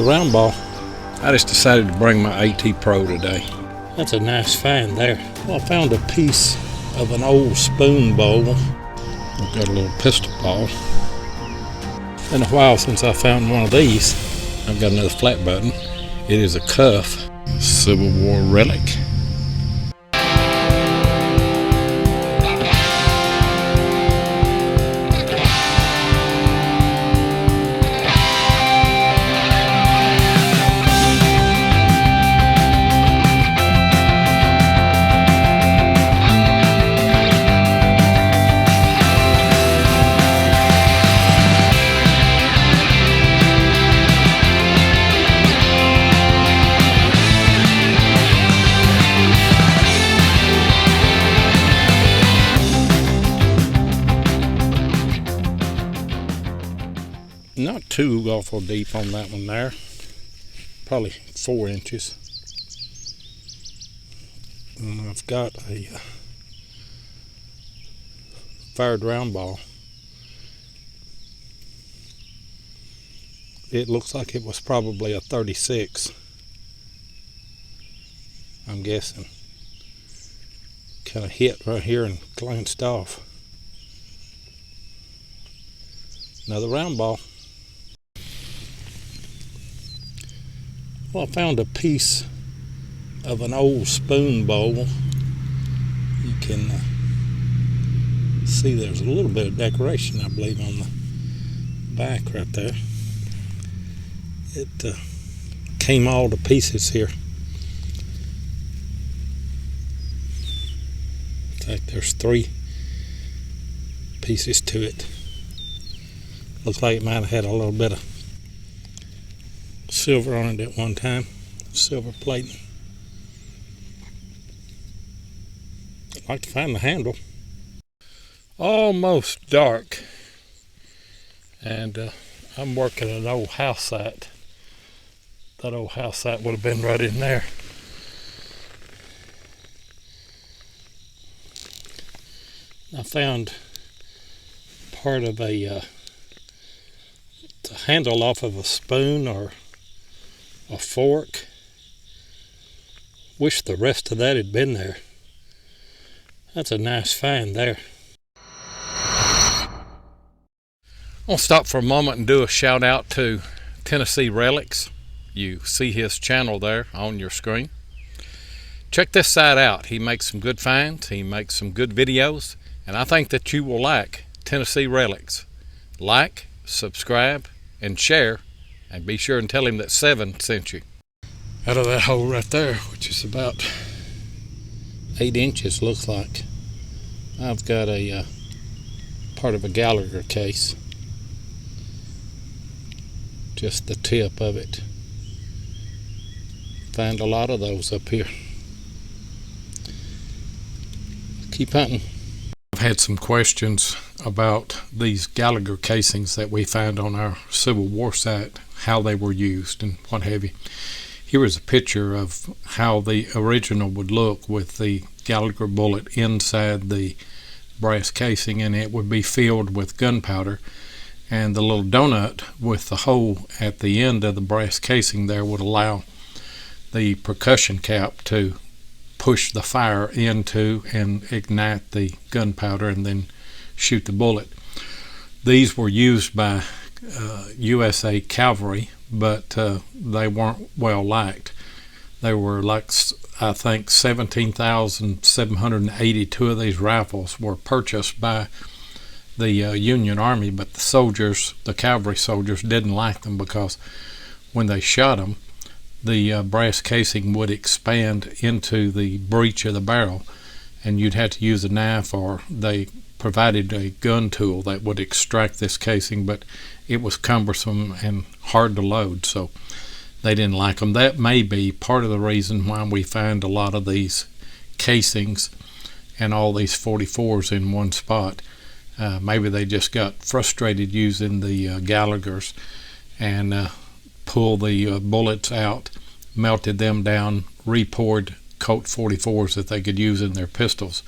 round ball. I just decided to bring my AT Pro today. That's a nice find there. Well, I found a piece of an old spoon bowl. I've got a little pistol ball. Been a while since I found one of these. I've got another flat button. It is a cuff, Civil War relic. Not too awful deep on that one there, probably 4 inches. And I've got a fired round ball. It looks like it was probably a 36, I'm guessing. Kind of hit right here and glanced off. Another round ball. Well, I found a piece of an old spoon bowl. You can see there's a little bit of decoration, I believe, on the back right there. It came all to pieces here. In fact, there's 3 pieces to it. Looks like it might have had a little bit of silver on it at one time, silver plating. I'd like to find the handle. Almost dark, and I'm working an old house site. That old house site would have been right in there. I found part of the handle off of a spoon or a fork. Wish the rest of that had been there. That's a nice find there. I'll stop for a moment and do a shout out to Tennessee Relics. You see his channel there on your screen. Check this site out. He makes some good finds. He makes some good videos. And I think that you will like Tennessee Relics. Like, subscribe, and share. And be sure and tell him that 7 sent you. Out of that hole right there, which is about 8 inches, looks like, I've got a part of a Gallagher case. Just the tip of it. Find a lot of those up here. Keep hunting. I've had some questions about these Gallagher casings that we found on our Civil War site, how they were used and what have you. Here is a picture of how the original would look with the Gallagher bullet inside the brass casing, and it would be filled with gunpowder, and the little donut with the hole at the end of the brass casing there would allow the percussion cap to push the fire into and ignite the gunpowder and then shoot the bullet. These were used by USA Cavalry, but they weren't well liked. They were like, I think 17,782 of these rifles were purchased by the Union Army, but the soldiers, the cavalry soldiers, didn't like them because when they shot them, the brass casing would expand into the breech of the barrel, and you'd have to use a knife, or they provided a gun tool that would extract this casing, but it was cumbersome and hard to load, so they didn't like them. That may be part of the reason why we find a lot of these casings and all these 44s in one spot. Maybe they just got frustrated using the Gallaghers and pulled the bullets out, melted them down, re-poured Colt 44s that they could use in their pistols,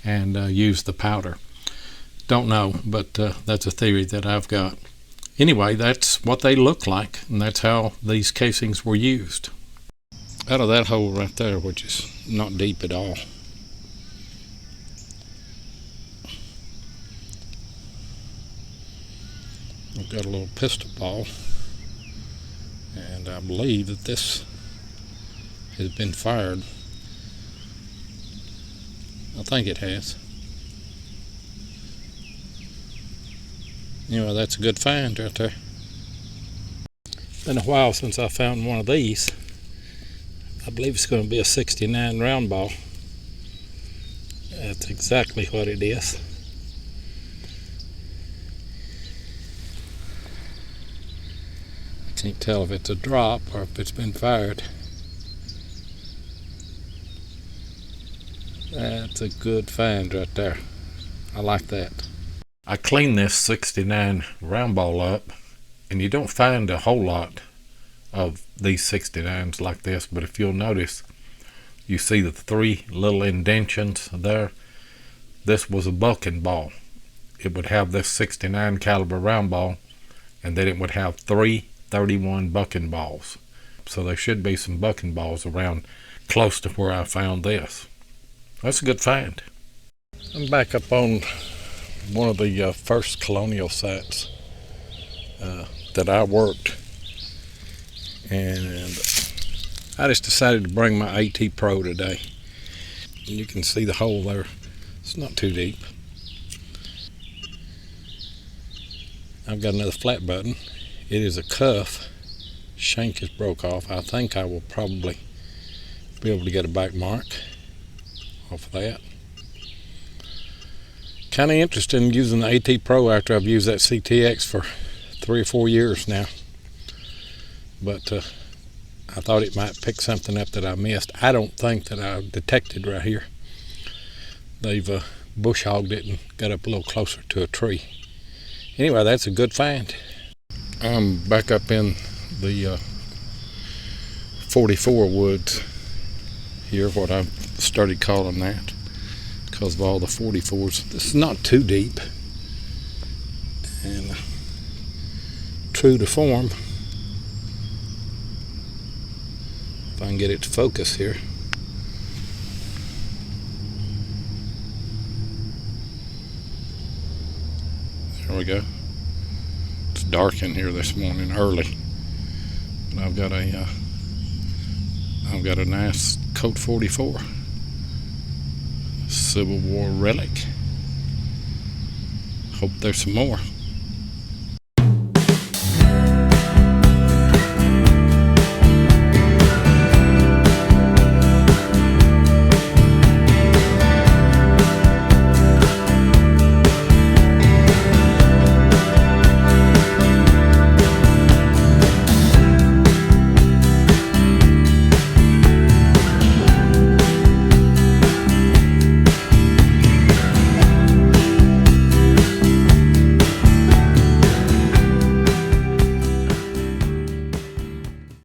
and used the powder. Don't know, but that's a theory that I've got. Anyway, that's what they look like, and that's how these casings were used. Out of that hole right there, which is not deep at all, I've got a little pistol ball, and I believe that this has been fired. I think it has. Anyway, that's a good find right there. Been a while since I found one of these. I believe it's going to be a 69 round ball. That's exactly what it is. Can't tell if it's a drop or if it's been fired. That's a good find right there. I like that. I cleaned this 69 round ball up, and you don't find a whole lot of these 69s like this, but if you'll notice, you see the 3 little indentions there. This was a bucking ball. It would have this 69 caliber round ball, and then it would have 3 31 bucking balls. So there should be some bucking balls around close to where I found this. That's a good find. I'm back up on one of the first Colonial sites that I worked, and I just decided to bring my AT Pro today. You can see the hole there. It's not too deep. I've got another flat button. It is a cuff. Shank is broke off. I think I will probably be able to get a back mark off of that. Kind of interested in using the AT Pro after I've used that CTX for 3 or 4 years now. But I thought it might pick something up that I missed. I don't think that I detected right here. They've bush hogged it and got up a little closer to a tree. Anyway, that's a good find. I'm back up in the 44 woods here, what I've started calling that, because of all the 44s. This is not too deep, and true to form, if I can get it to focus here. There we go. It's dark in here this morning early, but I've got a nice Colt 44 Civil War relic. Hope there's some more.